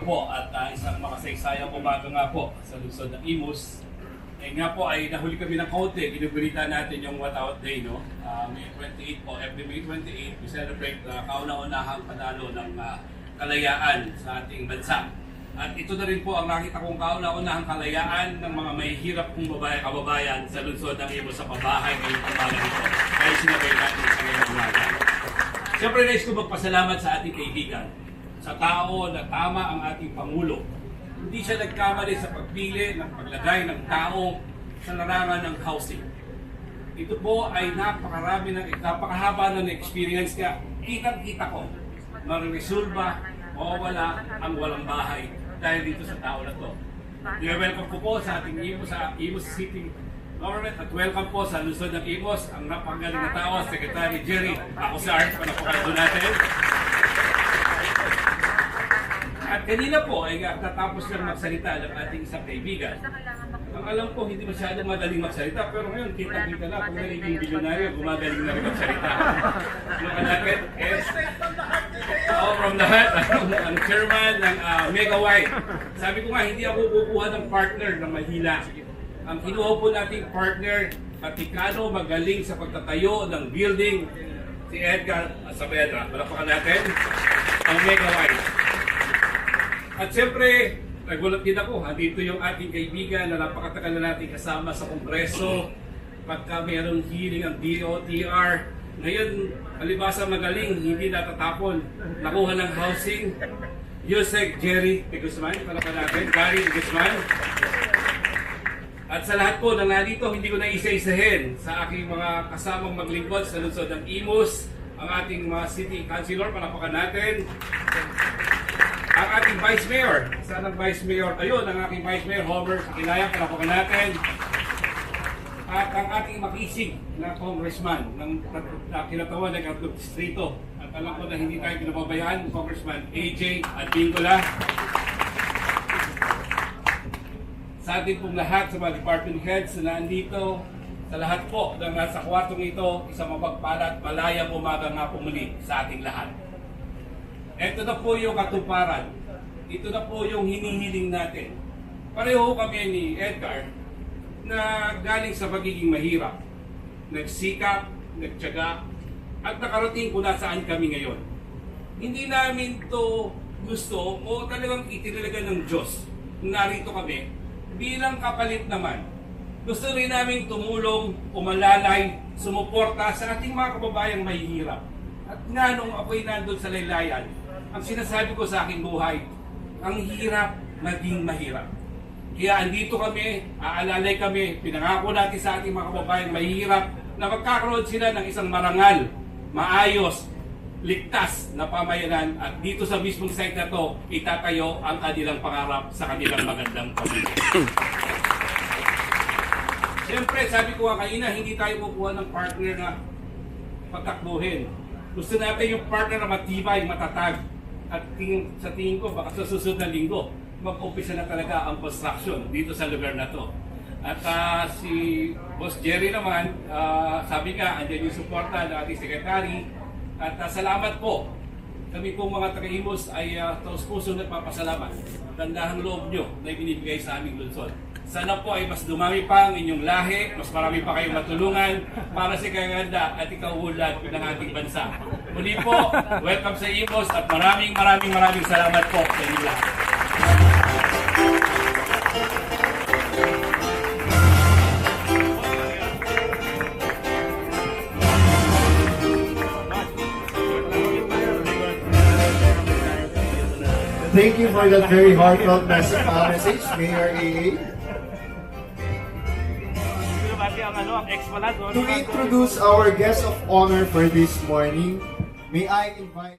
po at isang makasaysayang umaga nga po sa lungsod ng Imus. Nga po ay nahuli kami ng kaunti, ginugunita natin yung Wataot Day, no? May 28 po, every May 28, we celebrate kauna-unahang panalo ng kalayaan sa ating bansa. At ito na rin po ang nakita kong kauna-unahang kalayaan ng mga mahihirap kong kababayan sa lungsod ng Imus sa pabahay ngayong umaga nito. Kaya sinabay natin sa ngayong umaga. Siyempre, nais ko magpasalamat sa ating kaibigan, sa tao na tama ang ating Pangulo. Hindi siya nagkamali sa pagpili ng paglagay ng tao sa larangan ng housing. Ito po ay napakahaba ng experience ka. Kitang-kita ko, mariresolba o wala ang walang bahay dahil dito sa tao na to. Welcome ko po sa ating Imus City Government at welcome po sa lungsod ng Imus, ang napakagaling na tao, Secretary Jerry. Ako si Art, panapukan doon natin. At kanina po ay tatapos lang magsalita ng ating isang kaibigan. Ang alam ko, hindi masyadong madaling magsalita, pero ngayon kita-kita na kung nagiging bilyonaryo, gumagaling na rin magsalita. From lahat, ang chairman ng Mega White. Sabi ko nga, hindi ako kukuha ng partner ng mahila. Ang kinuha po nating partner, katikano, magaling sa pagtatayo ng building, si Edgar Saavedra. Malapakan natin ang Mega White. At siyempre, nagulat din ako, dito yung ating kaibigan na napakatagal na natin kasama sa Kongreso. Pagka mayroong hearing ang DOTR, ngayon, alibasa magaling, hindi natatapon. Nakuha ng housing. Yusek Jerry de Guzman, palapan natin, Gary de Guzman. At sa lahat po na nandito, hindi ko na isa-isahin sa aking mga kasamang maglingkod sa lungsod ng Imus, ang ating mga city councilor, palapakan natin. Ang ating Vice Mayor, saan ang Vice Mayor? Ayun, ang ating Vice Mayor, Homer Sakilaya, palapakan natin. At ang ating makisig na congressman na kinatawan ng Katlog Distrito. At alam ko na hindi tayo pinababayaan, Congressman AJ Advincola. Sa ating pong lahat, sa mga department heads na nandito, sa lahat po na nasa kwartong ito, isang mapagpalat, malayang umaga nga po muli sa ating lahat. Ito na po yung katuparan. Ito na po yung hinihiling natin. Pareho kami ni Edgar na galing sa pagiging mahirap. Nagsikap, nagtiyaga, at nakarating kung nasaan kami ngayon. Hindi namin to gusto o talagang itinalaga ng Diyos. Narito kami, bilang kapalit naman, gusto rin namin tumulong, umalalay, sumuporta sa ating mga kababayang mahihirap. At nga nung ako'y nandun sa laylayan, ang sinasabi ko sa aking buhay, ang hirap naging mahirap. Kaya andito kami, aalalay kami, pinangako natin sa ating mga kababayang mahihirap na magkakaroon sila ng isang marangal, maayos, ligtas na pamayanan at dito sa mismong site na to, itatayo ang kanilang pangarap sa kanilang magandang pamilya. Siyempre, sabi ko nga kanina, hindi tayo kukuha ng partner na pagtakbuhin. Gusto natin yung partner na matibay, matatag. At sa tingin ko, baka sa susunod na linggo, mag-umpisa na talaga ang construction dito sa lugar na to. At si Boss Jerry naman, sabi ka, andyan yung suporta ng ating sekretary. At salamat po. Kami pong mga taga-Imus ay taus-puso nagpapasalamat. Gandahang loob nyo na ibinibigay sa aming lungsod. Sana po ay mas dumami pa ang inyong lahi, mas marami pa kayong matulungan para sa kaganda at ikauunlad ng ating bansa. Muli po, welcome sa Imus at maraming salamat po sa inyo lahat. Thank you for that very heartfelt message, Mayor AA. To introduce our guest of honor for this morning, may I invite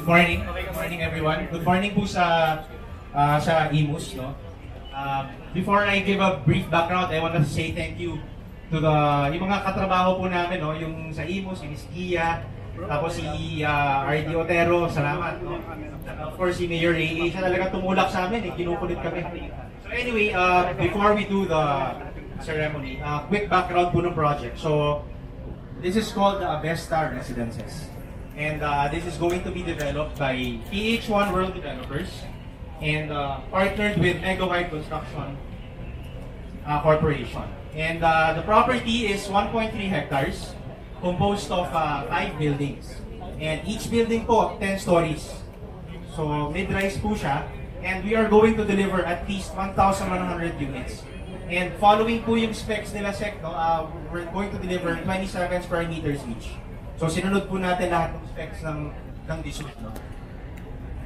morning. Good morning everyone. Good morning po sa Imus, no. Before I give a brief background, I want to say thank you to yung mga katrabaho po namin, no, yung sa Imus, si Miss Gia, tapos si RD Otero, salamat, no. And of course, si Mayor AA, siya talaga tumulak sa amin, kinukulit kami. So anyway, before we do the ceremony, quick background po ng project. So, this is called the Avesta Residences. And this is going to be developed by PH1 World Developers and partnered with Mega White Construction Corporation. And the property is 1.3 hectares, composed of 5 buildings. And each building po, 10 stories. So mid-rise po siya. And we are going to deliver at least 1,100 units. And following po yung specs nila, Sec, no, we're going to deliver 27 square meters each. So sinunod po natin lahat ng specs ng Disut, no?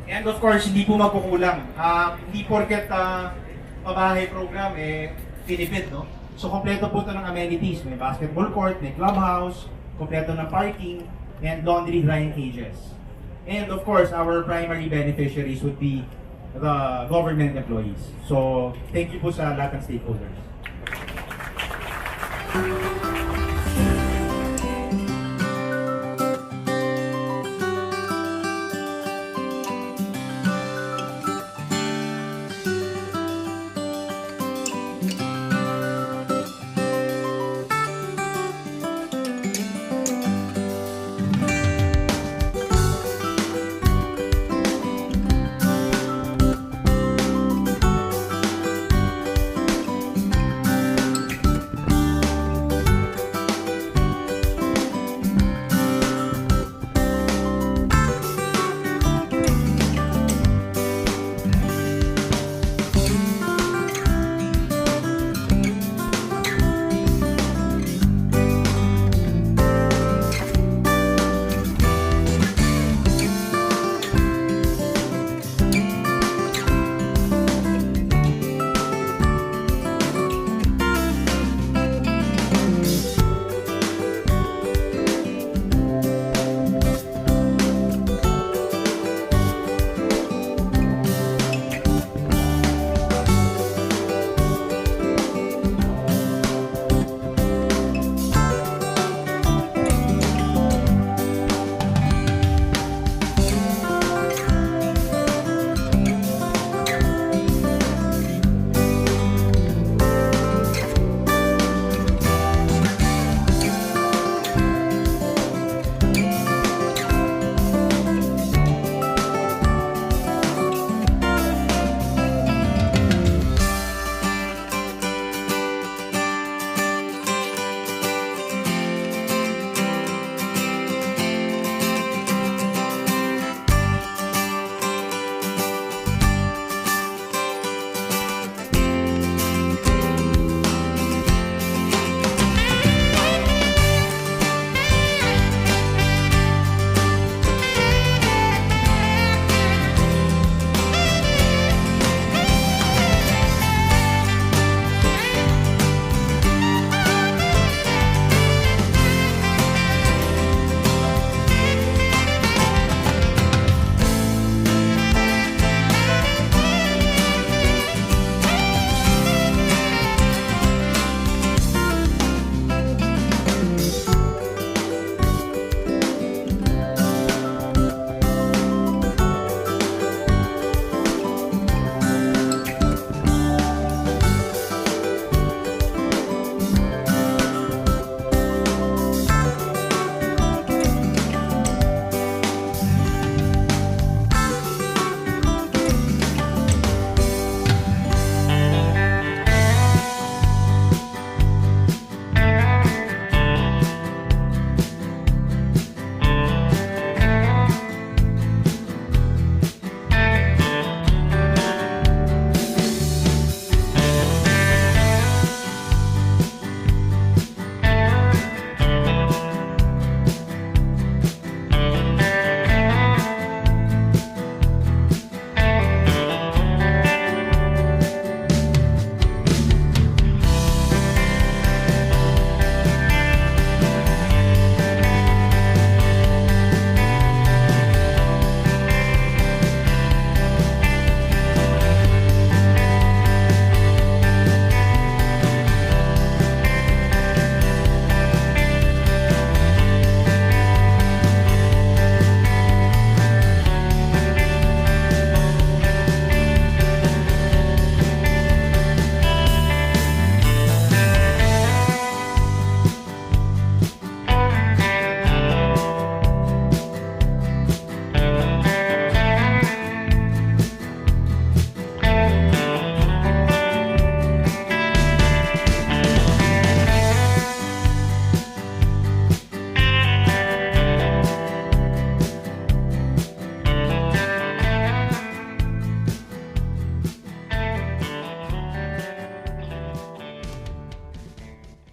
And of course, hindi po makukulang. Hindi porket pabahay program, Philippine, no? So kompleto po ito ng amenities. May basketball court, may clubhouse, kompleto ng parking, and laundry drying cages. And of course, our primary beneficiaries would be the government employees. So, thank you po sa lahat ng stakeholders.